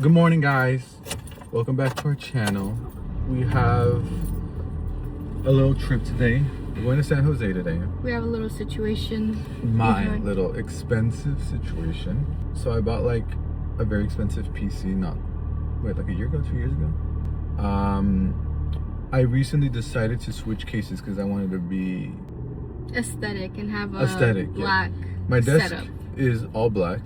Good morning, guys. Welcome back to our channel. We have a little trip today. We're going to San Jose today. We have a little situation. My little expensive situation. So I bought like a very expensive PC like a year ago, 2 years ago. I recently decided to switch cases because I wanted to be aesthetic and have a black My desk setup. is all black.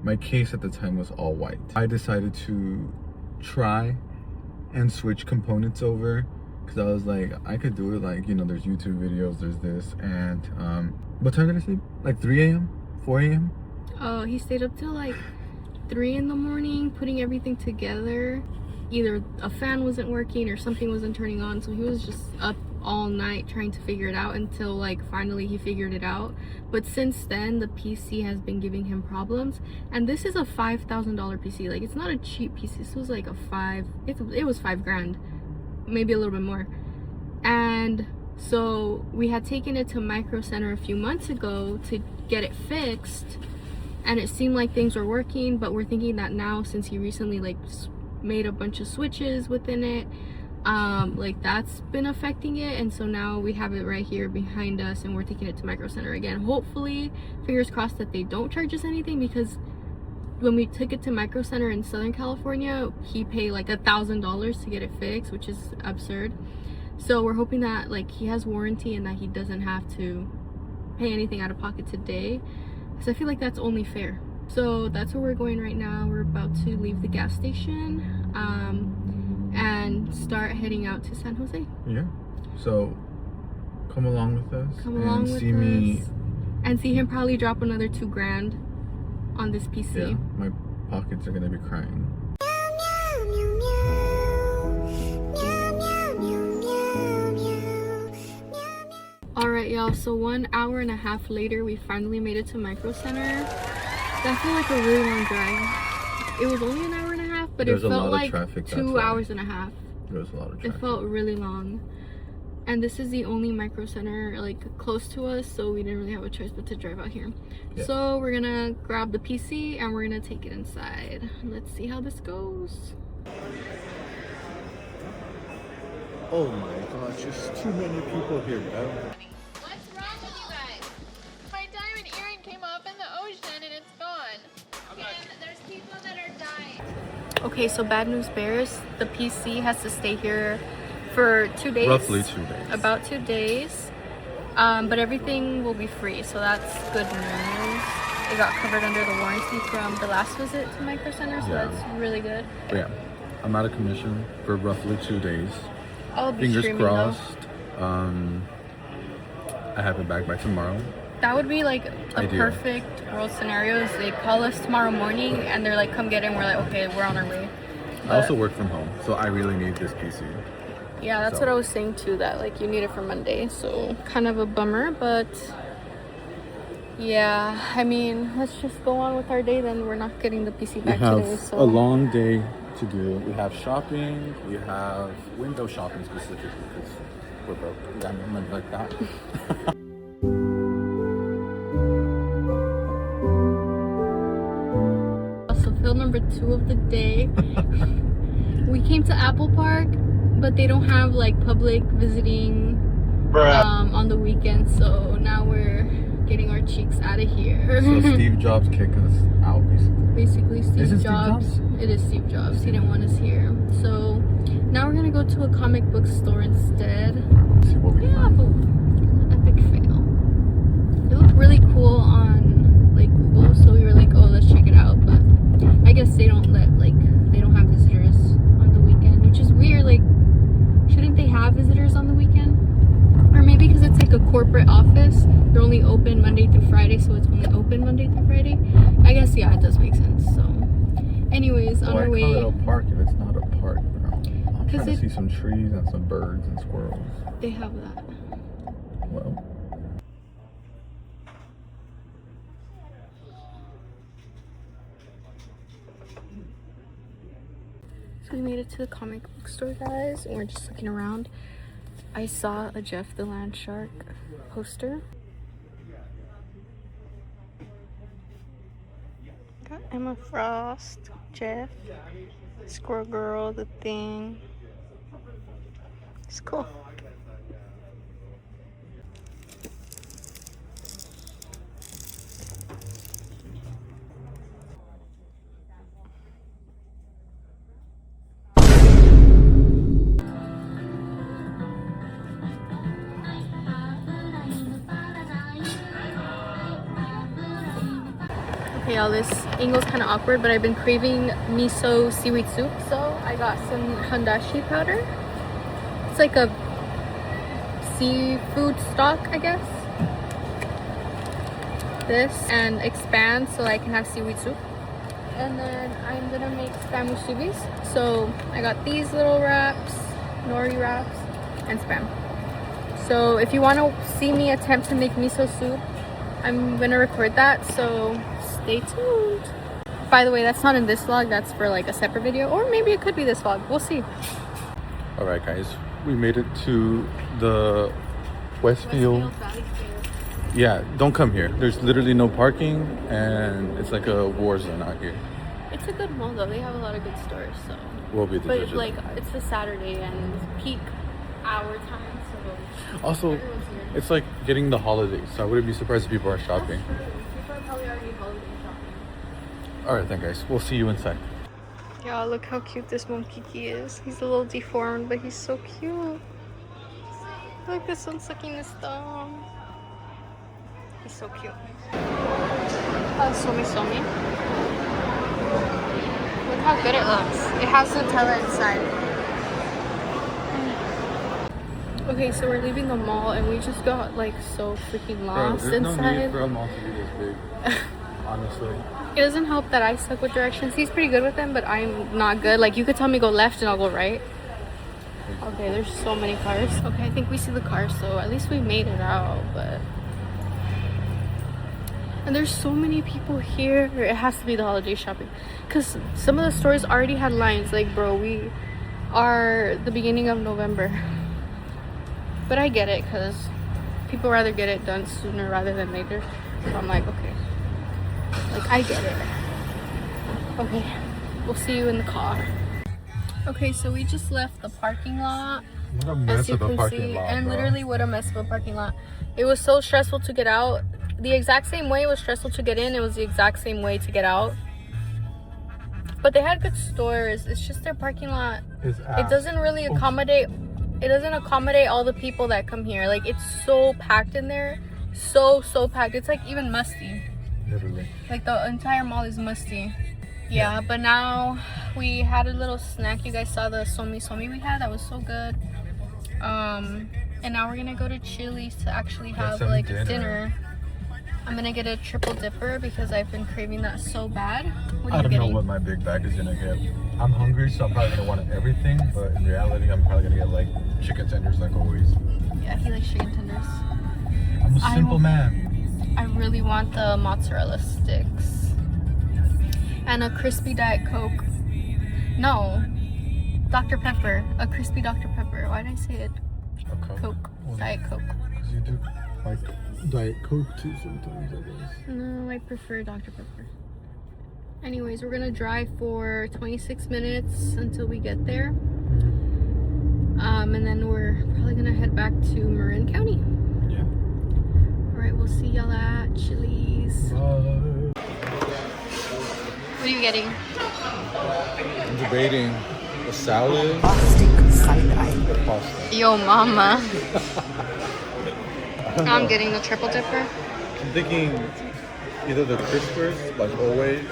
My case at the time was all white. I decided to try and switch components over because I was like, I could do it. Like, you know, there's YouTube videos, there's this, and what time did I sleep? Like 3 a.m., 4 a.m. Oh, he stayed up till like 3 in the morning putting everything together. Either a fan wasn't working or something wasn't turning on, so he was just up all night trying to figure it out until like finally he figured it out. But since then the PC has been giving him problems, and this is a $5,000 PC. Like, it's not a cheap PC. This was like it was $5,000, maybe a little bit more. And so we had taken it to Micro Center a few months ago to get it fixed, and it seemed like things were working, but we're thinking that now, since he recently like made a bunch of switches within it, like that's been affecting it, and so now we have it right here behind us and we're taking it to Micro Center again. Hopefully, fingers crossed, that they don't charge us anything, because when we took it to Micro Center in Southern California, he paid like $1,000 to get it fixed, which is absurd. So we're hoping that like he has warranty and that he doesn't have to pay anything out of pocket today, because I feel like that's only fair. So that's where we're going right now. We're about to leave the gas station and start heading out to San Jose. Yeah. So come along with us. Come along with us. And see him probably drop another $2,000 on this PC. Yeah, my pockets are gonna be crying. Alright, y'all, so 1 hour and a half later we finally made it to Micro Center. That felt like a really long drive. It was only an hour and a half, but it felt like 2 hours and a half. There was a lot of traffic. It felt really long. And this is the only Micro Center like close to us, so we didn't really have a choice but to drive out here. Yeah. So we're gonna grab the PC and we're gonna take it inside. Let's see how this goes. Oh my gosh, there's too many people here, bro. What's wrong with you guys? My diamond earring came off in the ocean and it's gone. And there's people that are dying. Okay, so bad news bears. The PC has to stay here for 2 days. Roughly 2 days. About 2 days. But everything will be free, so that's good news. It got covered under the warranty from the last visit to Micro Center, so that's really good. But yeah, I'm out of commission for roughly 2 days. I'll be Fingers streaming, crossed. I have it back by tomorrow. That would be like a perfect world scenario. Is they call us tomorrow morning and they're like, come get it, and we're like, okay, we're on our way. But I also work from home, so I really need this PC. Yeah, that's what I was saying too, that like you need it for Monday, so kind of a bummer. But yeah, I mean, let's just go on with our day then. We're not getting the PC back today, so a long day to do. We have shopping, we have window shopping specifically because we're broke. We got no money like that. So field number 2 of the day. We came to Apple Park, but they don't have like public visiting on the weekend, so now we're getting our cheeks out of here. So Steve Jobs kicked us out, basically. Steve Jobs? It is Steve Jobs. He didn't want us here. So now we're gonna go to a comic book store instead. See what we find. Epic fail. It looked really cool on like Google, so we were like, oh, let's check it out. But I guess they don't have visitors on the weekend, which is weird. Like, shouldn't they have visitors on the weekend? Or maybe because it's like a corporate office, they're only open Monday through Friday, so it's only open Monday through Friday. I guess, yeah, it does make sense. So anyways, on our way. Why call it a park if it's not a park, bro? I'm trying to see some trees and some birds and squirrels. They have that. Well. So we made it to the comic book store, guys, and we're just looking around. I saw a Jeff the Land Shark poster. Got Emma Frost, Jeff, Squirrel Girl, the thing. It's cool. Okay, y'all, this angle's kind of awkward, but I've been craving miso seaweed soup, so I got some handashi powder. It's like a seafood stock, I guess. This and expand so I can have seaweed soup. And then I'm gonna make spam musubis. So I got these little wraps, nori wraps, and spam. So if you want to see me attempt to make miso soup, I'm gonna record that, so stay tuned. By the way, that's not in this vlog, that's for like a separate video, or maybe it could be this vlog, we'll see. All right, guys, we made it to the Westfield. Yeah, don't come here. There's literally no parking, and it's like a war zone out here. It's a good mall though, they have a lot of good stores, so. We'll be the But judges. like, it's a Saturday and peak hour time, so. Also, Everyone's here. it's like getting the holidays, so I wouldn't be surprised if people are shopping. That's true. People are probably already holiday shopping. All right, then, guys, we'll see you inside. Y'all, look how cute this Monkiki is. He's a little deformed, but he's so cute. Look, this one's sucking his thumb. He's so cute. Somi Somi. Look how good it looks. It has Nutella inside. Okay, so we're leaving the mall and we just got like so freaking lost Bro, there's inside. no need for a mall to be this big, honestly. It doesn't help that I suck with directions. He's pretty good with them, but I'm not good. Like, you could tell me go left and I'll go right. Okay, there's so many cars. Okay, I think we see the cars, so at least we made it out, but... And there's so many people here. It has to be the holiday shopping. Because some of the stores already had lines. Like, bro, we are the beginning of November. But I get it, because people rather get it done sooner rather than later. So I'm like, okay. Like, I get it. Okay, we'll see you in the car. Okay, so we just left the parking lot. What a mess As you of a can parking see, lot, and bro. literally what a mess of a parking lot. It was so stressful to get out. The exact same way it was stressful to get in, it was the exact same way to get out. But they had good stores. It's just their parking lot. It doesn't really accommodate. It doesn't accommodate all the people that come here. Like, it's so packed in there, so packed. It's like even musty. Literally. Like, the entire mall is musty. Yeah, but now we had a little snack. You guys saw the somi somi we had. That was so good. And now we're gonna go to Chili's to actually have some like dinner. I'm gonna get a triple dipper because I've been craving that so bad. What are I you don't getting? know what my big bag is gonna get. I'm hungry, so I'm probably gonna want everything, but in reality, I'm probably gonna get like chicken tenders like always. Yeah, he likes chicken tenders. I'm a simple man. I really want the mozzarella sticks and a crispy Diet Coke. No, Dr. Pepper. A crispy Dr. Pepper. Why did I say it? A Coke. Coke. Well, Diet Coke. because you do like Diet Coke too sometimes, I guess. No, I prefer Dr. Pepper. Anyways, we're gonna drive for 26 minutes until we get there. And then we're probably gonna head back to Marin County. Yeah. Alright, we'll see y'all at Chili's. Bye. What are you getting? I'm debating a salad or pasta. Yo, mama. I'm getting the triple dipper. I'm thinking either the Crispers, like always.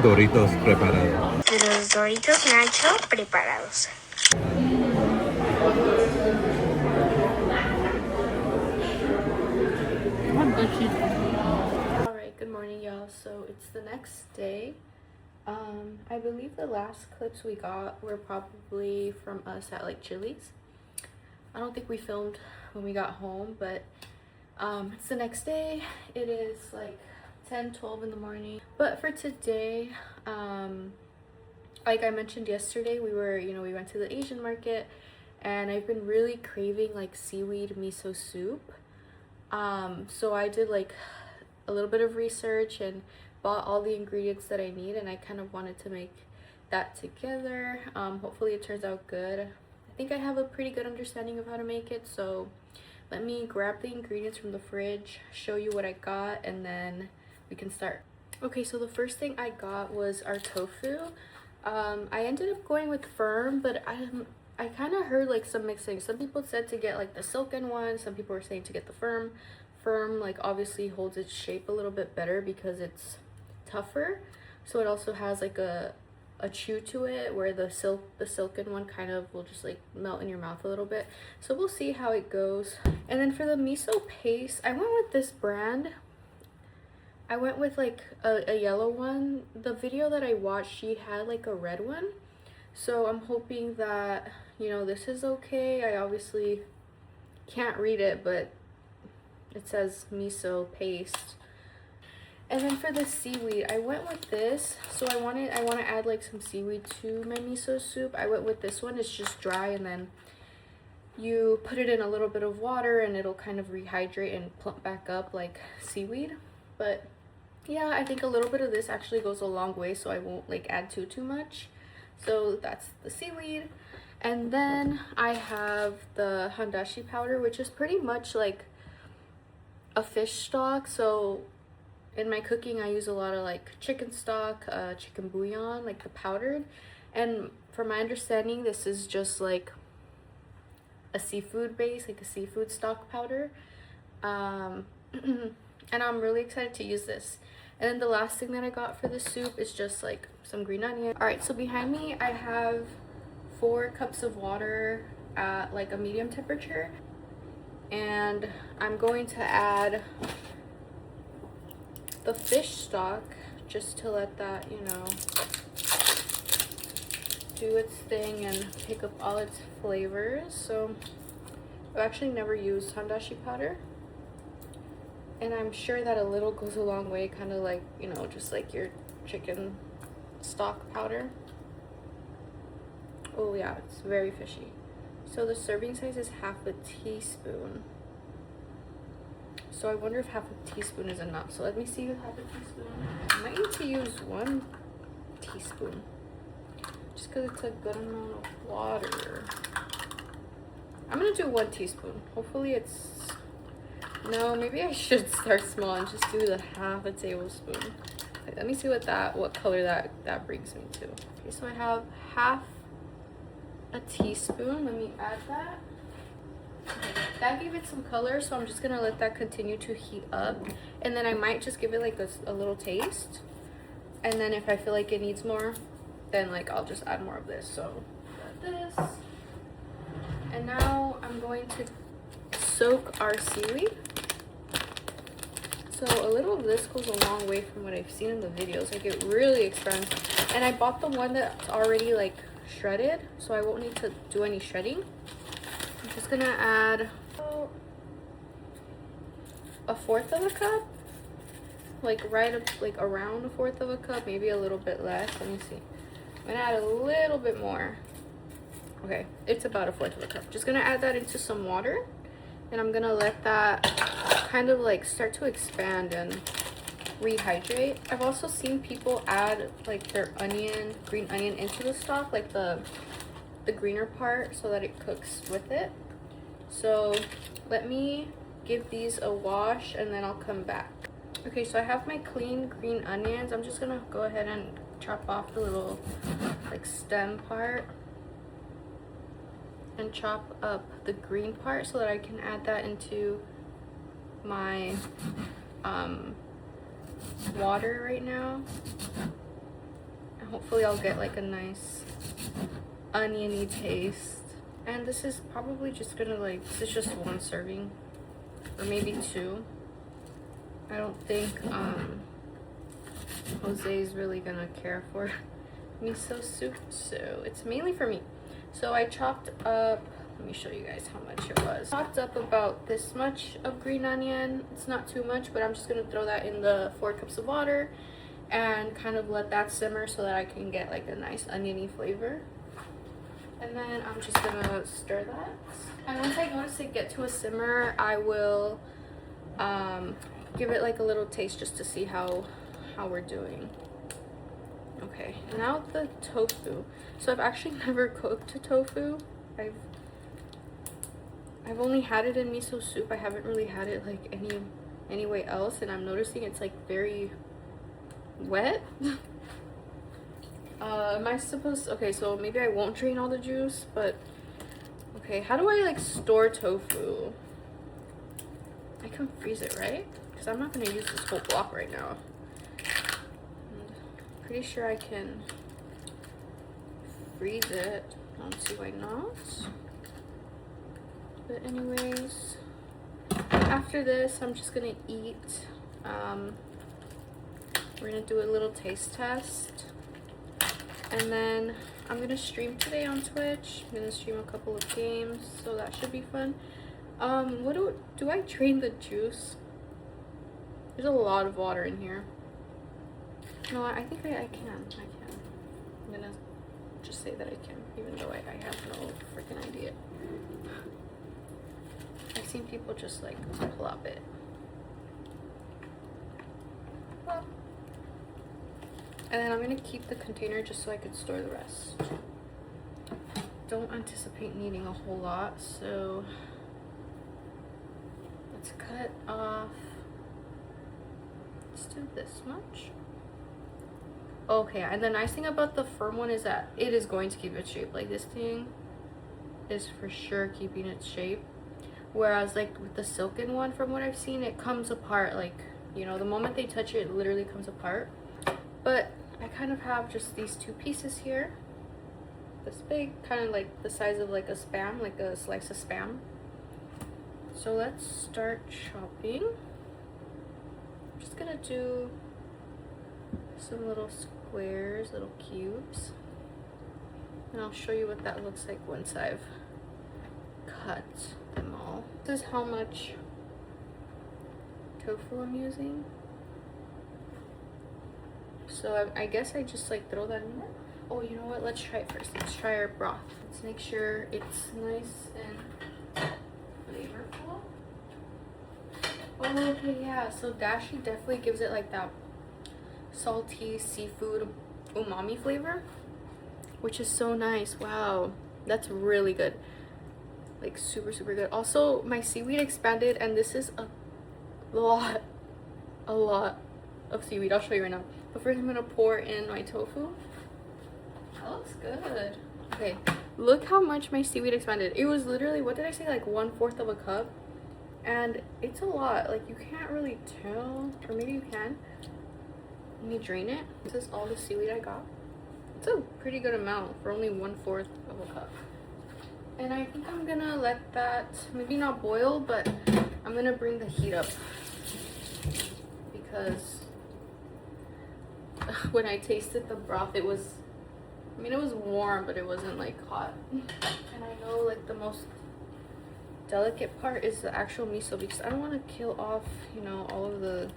Doritos preparados. Los Doritos Nacho preparados. Alright, good morning, y'all. So it's the next day. I believe the last clips we got were probably from us at like Chili's. I don't think we filmed when we got home, but it's the next day. It is like 10-12 in the morning, But for today, like I mentioned yesterday, we went to the Asian market, and I've been really craving like seaweed miso soup. So I did like a little bit of research and bought all the ingredients that I need, and I kind of wanted to make that together. Hopefully it turns out good. I think I have a pretty good understanding of how to make it, so let me grab the ingredients from the fridge, show you what I got, and then we can start. Okay, so the first thing I got was our tofu. I ended up going with firm, but I kind of heard like some mixed things. Some people said to get like the silken one, some people were saying to get the firm. Firm like obviously holds its shape a little bit better because it's tougher, so it also has like a chew to it, where the silken one kind of will just like melt in your mouth a little bit. So we'll see how it goes. And then for the miso paste, I went with this brand. I went with like a yellow one. The video that I watched, she had like a red one, so I'm hoping that, you know, this is okay. I obviously can't read it, but it says miso paste. And then for the seaweed, I went with this. So I want to add like some seaweed to my miso soup. I went with this one. It's just dry, and then you put it in a little bit of water and it'll kind of rehydrate and plump back up like seaweed. But yeah, I think a little bit of this actually goes a long way, so I won't like add too much. So that's the seaweed. And then I have the handashi powder, which is pretty much like a fish stock. So in my cooking, I use a lot of like chicken stock, chicken bouillon, like the powdered. And from my understanding, this is just like a seafood base, like a seafood stock powder. And I'm really excited to use this. And then the last thing that I got for the soup is just like some green onion. All right, so behind me, I have 4 cups of water at like a medium temperature. And I'm going to add the fish stock just to let that, you know, do its thing and pick up all its flavors. So I've actually never used handashi powder, and I'm sure that a little goes a long way, kind of like, you know, just like your chicken stock powder. Oh yeah, it's very fishy. So the serving size is half a teaspoon. So I wonder if half a teaspoon is enough. So let me see with half a teaspoon. I might need to use 1 teaspoon. Just because it's a good amount of water. I'm going to do 1 teaspoon. Hopefully it's... No, maybe I should start small and just do the half a tablespoon. Okay, let me see what color that brings me to. Okay, so I have half a teaspoon. Let me add that. That gave it some color, so I'm just gonna let that continue to heat up, and then I might just give it like a little taste, and then if I feel like it needs more, then like I'll just add more of this. So got this, and now I'm going to soak our seaweed. So a little of this goes a long way from what I've seen in the videos. Like, it really expands, and I bought the one that's already like shredded, so I won't need to do any shredding. I'm just gonna add a 1/4 of a cup, like right up, like around a 1/4 of a cup, maybe a little bit less. Let me see. I'm gonna add a little bit more. Okay, it's about a 1/4 of a cup. Just gonna add that into some water, and I'm gonna let that kind of like start to expand and rehydrate. I've also seen people add like their green onion into the stock, like the greener part, so that it cooks with it. So let me give these a wash and then I'll come back. Okay, so I have my clean green onions. I'm just gonna go ahead and chop off the little like stem part and chop up the green part so that I can add that into my water right now. And hopefully I'll get like a nice oniony taste. And this is probably just gonna like, this is just 1 serving or maybe 2. I don't think Jose is really gonna care for miso soup, so it's mainly for me. So I chopped up, let me show you guys how much it was. Chopped up about this much of green onion. It's not too much, but I'm just gonna throw that in the 4 cups of water. and kind of let that simmer so that I can get like a nice oniony flavor. And then I'm just gonna stir that. And once I notice it get to a simmer, I will give it like a little taste just to see how we're doing. Okay, now the tofu. So I've actually never cooked tofu. I've only had it in miso soup. I haven't really had it like any way else, and I'm noticing it's like very wet. Am I supposed to, okay, so maybe I won't drain all the juice, but okay, how do I like store tofu? I can freeze it, right? Because I'm not going to use this whole block right now. I'm pretty sure I can freeze it. I don't see why not. But anyways, after this, I'm just going to eat. We're going to do a little taste test. And then I'm going to stream today on Twitch. I'm going to stream a couple of games, so that should be fun. What do I drain the juice? There's a lot of water in here. No, I think I can. I'm going to just say that I can, even though I have no freaking idea. I've seen people just like plop it. Well. And then I'm going to keep the container just so I could store the rest. Don't anticipate needing a whole lot, so let's cut off. Let's do this much. Okay, and the nice thing about the firm one is that it is going to keep its shape. Like this thing is for sure keeping its shape. Whereas like with the silken one, from what I've seen, it comes apart. Like, you know, the moment they touch it, it literally comes apart. But I kind of have just these two pieces here. This big, kind of like the size of like a Spam, like a slice of Spam. So let's start chopping. I'm just gonna do some little squares, little cubes. And I'll show you what that looks like once I've cut them all. This is how much tofu I'm using. So I guess I just like throw that in there. Oh, you know what? Let's try it first. Let's try our broth. Let's make sure it's nice and flavorful. Oh, okay, yeah. So dashi definitely gives it like that salty seafood umami flavor, which is so nice. Wow, that's really good. Like super, super good. Also, my seaweed expanded, and this is a lot of seaweed. I'll show you right now. But first I'm gonna pour in my tofu. That looks good. Okay, look how much my seaweed expanded. It was literally, what did I say, like 1/4 of a cup? And it's a lot. Like you can't really tell, or maybe you can. Let me drain it. This is all the seaweed I got. It's a pretty good amount for only 1/4 of a cup. And I think I'm gonna let that, maybe not boil, but I'm gonna bring the heat up. Because when I tasted the broth, it was, I mean, it was warm, but it wasn't like hot. And I know like the most delicate part is the actual miso, because I don't want to kill off, you know, all of the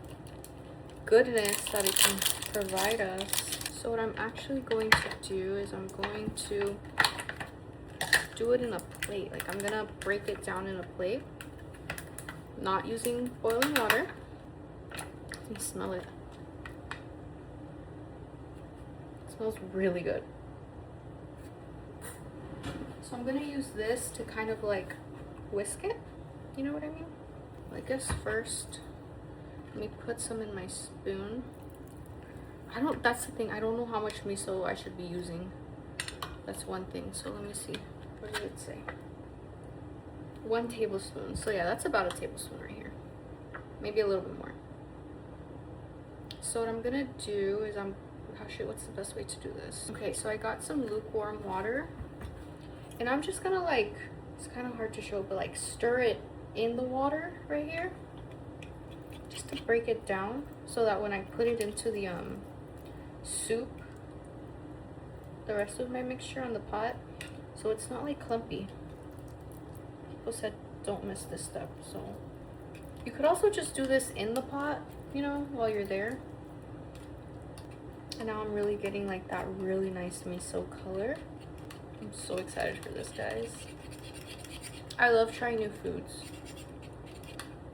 goodness that it can provide us. So what I'm actually going to do is I'm going to do it in a plate. Like I'm gonna break it down in a plate, not using boiling water. You can smell it. It smells really good. So I'm gonna use this to kind of like whisk it. You know what I mean? I guess first, let me put some in my spoon. That's the thing, I don't know how much miso I should be using. That's one thing. So let me see. What did it say? 1 tablespoon. So yeah, that's about a tablespoon right here. Maybe a little bit more. So what I'm gonna do is what's the best way to do this? Okay, so I got some lukewarm water. And I'm just gonna like, it's kind of hard to show, but like stir it in the water right here. Just to break it down so that when I put it into the soup, the rest of my mixture on the pot, so it's not like clumpy. People said don't miss this step, so you could also just do this in the pot, you know, while you're there. And now I'm really getting like that really nice miso color. I'm so excited for this, guys. I love trying new foods.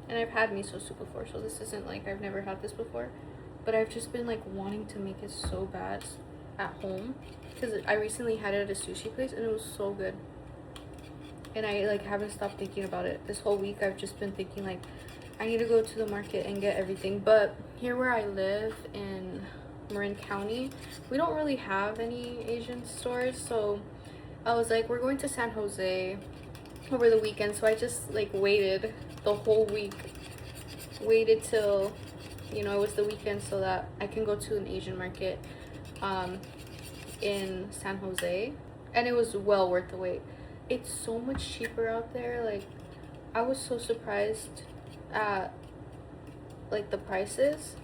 And I've had miso soup before, so this isn't like I've never had this before. But I've just been like wanting to make it so bad at home. Because I recently had it at a sushi place and it was so good. And I like haven't stopped thinking about it. This whole week I've just been thinking like I need to go to the market and get everything. But here where I live in Marin County, we don't really have any Asian stores. So I was like, we're going to San Jose over the weekend. So I just like waited the whole week. Waited till, you know, it was the weekend so that I can go to an Asian market in San Jose. And it was well worth the wait. It's so much cheaper out there. Like, I was so surprised at like the prices.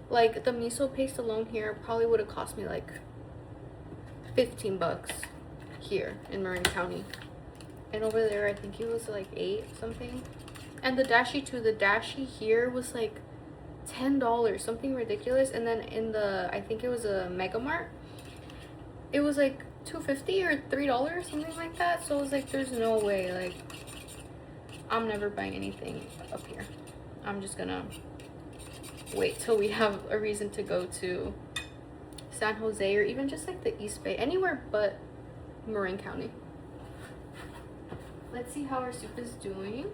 Like the miso paste alone here probably would have cost me like 15 bucks here in Marin County. And over there I think it was like 8 something. And the dashi too, the dashi here was like $10, something ridiculous. And then in the, I think it was a Mega Mart, it was like $2.50 or $3, something like that. So I was like, there's no way, like, I'm never buying anything up here. I'm just gonna wait till we have a reason to go to San Jose or even just like the East Bay, anywhere but Marin County. Let's see how our soup is doing.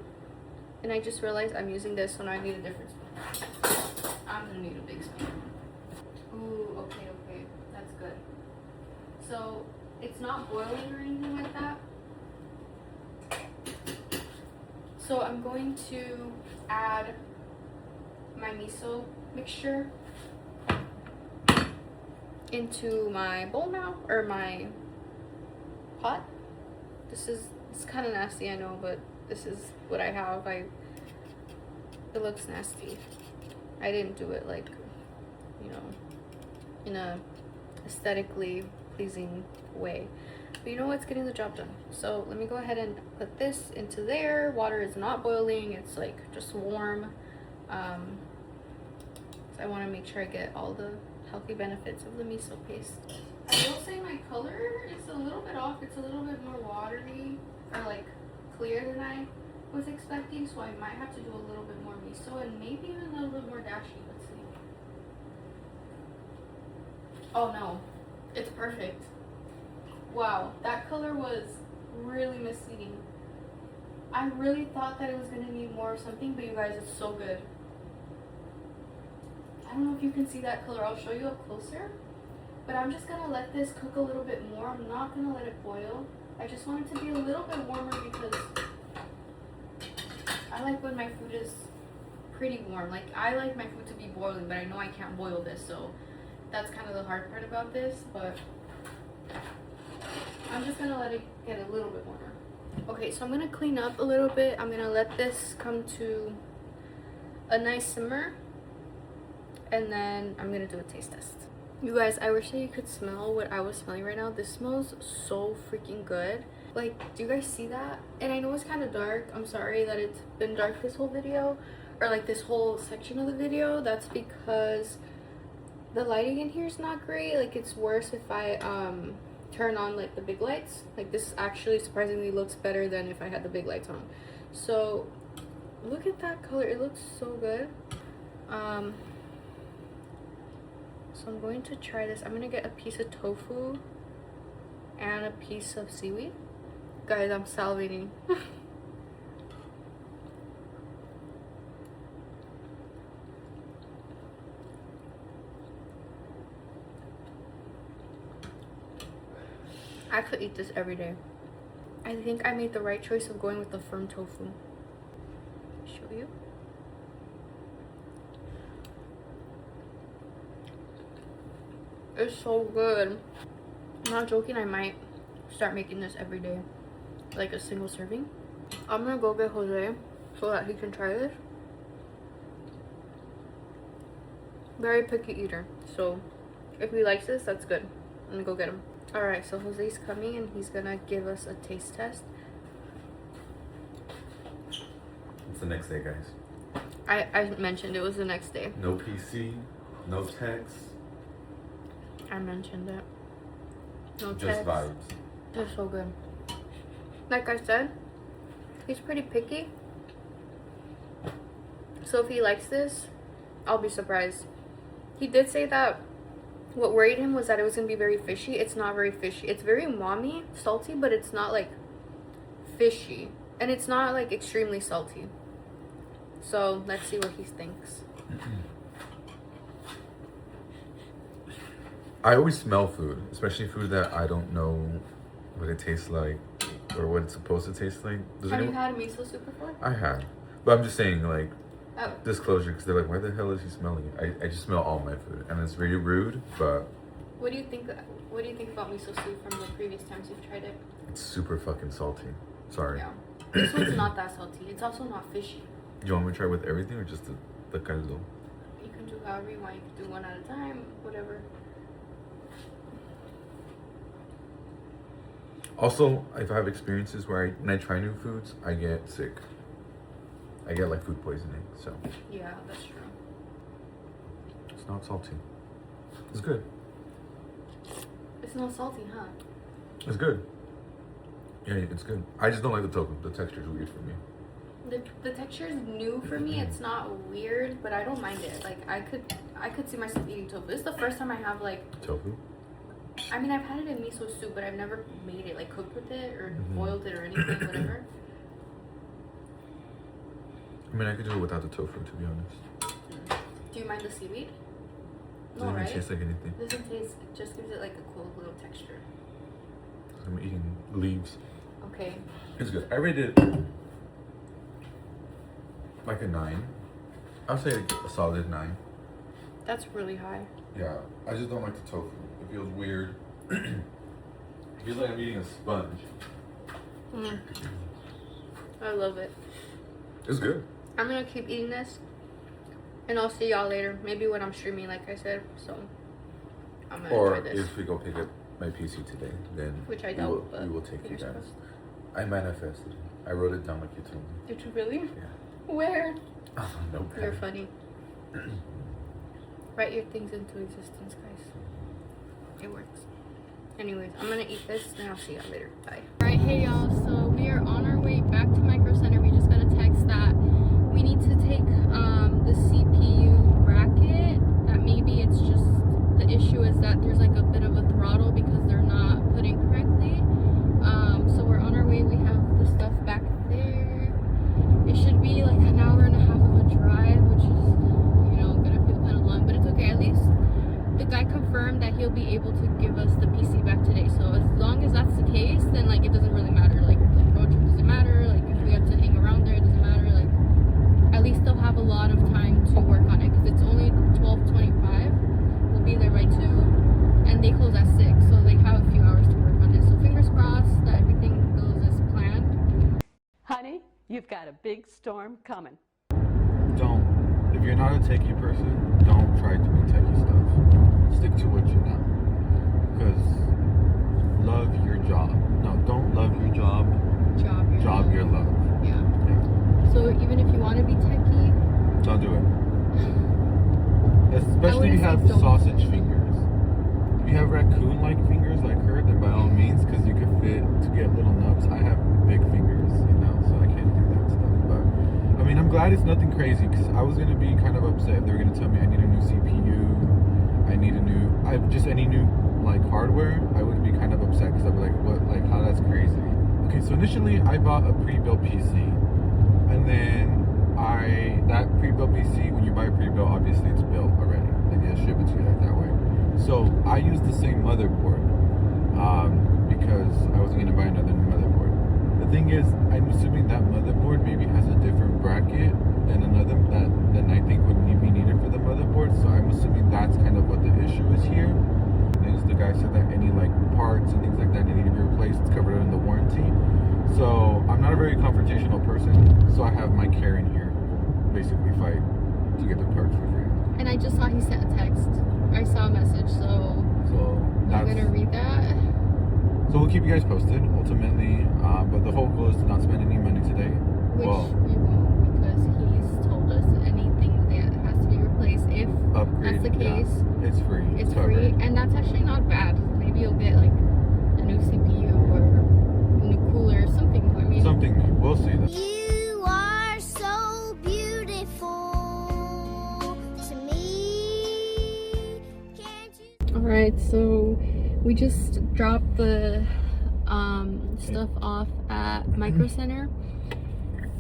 And I just realized I'm using this, so now I need a different spoon. I'm gonna need a big spoon. Ooh, okay, that's good. So it's not boiling or anything like that. So I'm going to add my miso mixture into my bowl now, or my pot. It's kind of nasty, I know, but this is what I have. It looks nasty. I didn't do it like, you know, in a aesthetically pleasing way. But you know what's getting the job done. So let me go ahead and put this into there. Water is not boiling, it's like just warm. So I want to make sure I get all the healthy benefits of the miso paste. I will say my color is a little bit off. It's a little bit more watery or like clear than I was expecting, so I might have to do a little bit more miso and maybe even a little bit more dashi. Let's see. Oh no, it's perfect. Wow, that color was really misleading. I really thought that it was gonna need more or something, but you guys, it's so good. I don't know if you can see that color. I'll show you up closer. But I'm just gonna let this cook a little bit more. I'm not gonna let it boil. I just want it to be a little bit warmer because I like when my food is pretty warm. Like, I like my food to be boiling, but I know I can't boil this, so that's kind of the hard part about this. But I'm just gonna let it get a little bit warmer. Okay, so I'm gonna clean up a little bit. I'm gonna let this come to a nice simmer, and then I'm gonna do a taste test. You guys, I wish that you could smell what I was smelling right now. This smells so freaking good. Like, do you guys see that? And I know it's kind of dark. I'm sorry that it's been dark this whole video, or like this whole section of the video. That's because the lighting in here is not great. Like, it's worse if I turn on like the big lights. Like, this actually surprisingly looks better than if I had the big lights on. So look at that color. It looks so good. So I'm going to try this. I'm gonna get a piece of tofu and a piece of seaweed. Guys, I'm salivating. I could eat this every day. I think I made the right choice of going with the firm tofu. Show you. It's so good. I'm not joking, I might start making this every day. Like a single serving. I'm gonna go get Jose so that he can try this. Very picky eater. So if he likes this, that's good. I'm gonna go get him. Alright, so Jose's coming and he's gonna give us a taste test. It's the next day, guys. I mentioned it was the next day. No PC, no text. I mentioned it. No Just text. vibes. They're so good. Like I said, he's pretty picky. So if he likes this, I'll be surprised. He did say that what worried him was that it was going to be very fishy. It's not very fishy. It's very umami, salty, but it's not like fishy. And it's not like extremely salty. So let's see what he thinks. I always smell food, especially food that I don't know what it tastes like or what it's supposed to taste like. Have you had miso soup before? I have. But I'm just saying, like, Oh. disclosure, because they're like, why the hell is he smelling it? I just smell all my food, and it's very rude, but What do you think about miso soup from the previous times you've tried it? it's super fucking salty. Sorry. Yeah. This one's not that salty. It's also not fishy. Do you want me to try with everything or just the caldo? You can do however you want. You can do one at a time, whatever. Also, if I have experiences where when I try new foods, I get sick. I get like food poisoning, so Yeah, that's true. it's not salty. It's good. It's not salty, huh? It's good. Yeah, it's good. I just don't like the tofu. The texture's weird for me. The texture is new for me. It's not weird, but I don't mind it. Like I could see myself eating tofu. This is the first time I have like Tofu? I mean I've had it in miso soup, but I've never made it like cooked with it or boiled it or anything, whatever. I mean, I could do it without the tofu, to be honest. Do you mind the seaweed? Doesn't even taste like anything. It doesn't taste. It just gives it like a cool little texture. I'm eating leaves. Okay. It's good. I rated it like a 9. I'll say a solid 9. That's really high. Yeah, I just don't like the tofu. It feels weird. It feels like I'm eating a sponge. I love it. It's good. I'm gonna keep eating this, and I'll see y'all later. Maybe when I'm streaming, like I said. So I'm gonna Or try this. if we go pick up my PC today, then Which I we doubt, will, but we will take you fingers guys. crossed. I manifested. I wrote it down like you told me. Did you really? Yeah. Where? Oh, no You're bad. funny. Write your things into existence, guys. It works. Anyways, I'm gonna eat this, and I'll see y'all later. Bye. Alright, hey y'all. So we are on our way back to Micro Center. We just got a text that we need to take the CPU bracket. That maybe it's just the issue is that there's like a bit of a throttle because they're not putting correctly. So we're on our way. We have the stuff back there. It should be like an hour and a half of a drive, which is, you know, gonna feel kind of long, but it's okay. At least the guy confirmed that he'll be able to give us the PC back today. So as long as that's the case, then like it doesn't really matter. Like the road trip doesn't matter. Like if we have to hang around there, it doesn't matter. Like at least they'll have a lot of time to work on it because it's only 12:25. We'll be there by 2, and they close at 6, so they have a few hours to work on it. So fingers crossed that everything goes as planned. Honey, you've got a big storm coming. Don't. If you're not a techie person, don't try to be techie stuff. Stick to what you know. Because love your job. No, don't love your job. Job your love. Yeah. Yeah. So even if you want to be techie, Don't do it. Especially if you have wouldn't say don't. sausage fingers. If you have raccoon-like fingers like her, then by all means, because you can fit to get little nubs. I have big fingers, you know, so I can't do that stuff. But I mean, I'm glad it's nothing crazy because I was gonna be kind of upset if they were gonna tell me I need a new CPU, I need just any new like hardware. I would be kind of upset because I'd be like, what, like how that's crazy. Okay, so initially I bought a pre-built PC, and then that pre-built PC, when you buy a pre-built, obviously it's built already. They just ship it to you like that way. So I used the same motherboard because I wasn't gonna buy another motherboard. The thing is, I'm assuming that motherboard maybe has a different bracket than another that I think would be needed for the motherboard. So I'm assuming that's kind of what the issue is here. Is the guy said that any like parts and things like that need to be replaced. It's covered under the warranty. So I'm not a very confrontational person. So I have my Karen here, basically fight to get the parts for free. and I just saw he sent a text. I saw a message, so I'm gonna read that. So we'll keep you guys posted, ultimately. But the whole goal is to not spend any money today. Which we won't, because he's told us anything that has to be replaced, if upgrade, that's the case, it's free. it's covered. free, and that's actually not bad. Maybe you'll get like a new CPU or a new cooler, something. I mean, Something new. We'll see that. You are so beautiful to me. Can't you? all right. So we just dropped the stuff off at Micro Center,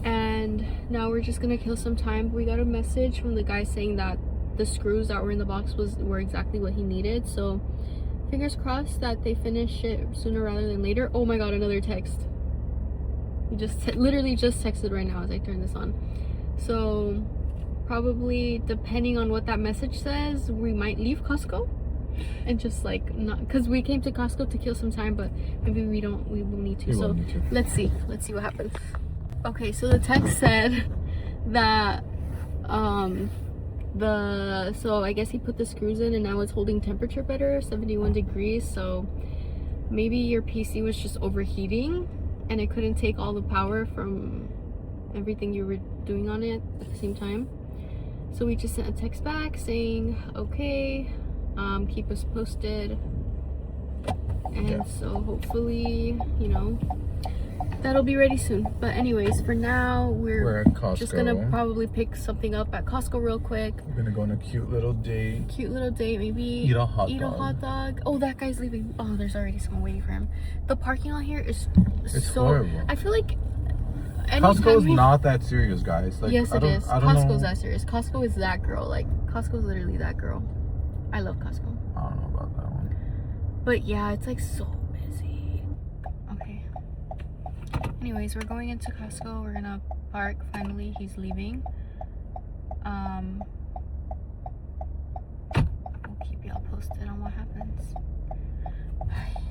and now we're just gonna kill some time. We got a message from the guy saying that the screws that were in the box were exactly what he needed, so fingers crossed that they finish it sooner rather than later. Oh my god, another text. He just literally just texted right now as I turn this on. So probably, depending on what that message says, we might leave Costco and just like not, because we came to Costco to kill some time, but maybe we will need to. So let's see what happens. Okay, so the text said that so I guess he put the screws in and now it's holding temperature better, 71 degrees. So maybe your PC was just overheating and it couldn't take all the power from everything you were doing on it at the same time. So we just sent a text back saying okay, keep us posted, and so hopefully, you know, that'll be ready soon. But anyways, for now we're at Costco. just gonna probably pick something up at Costco real quick. We're gonna go on a cute little date. Maybe Eat a hot dog. Oh, that guy's leaving. Oh, there's already someone waiting for him. The parking lot here is It's so horrible. I feel like Costco's not that serious, guys. Like, yes, it is. I don't Costco's know. that serious. Costco is that girl. Like, Costco's literally that girl. I love Costco. I don't know about that one. But yeah, it's like so busy. Okay. Anyways, we're going into Costco. We're gonna park. Finally, he's leaving. We'll keep y'all posted on what happens. Bye.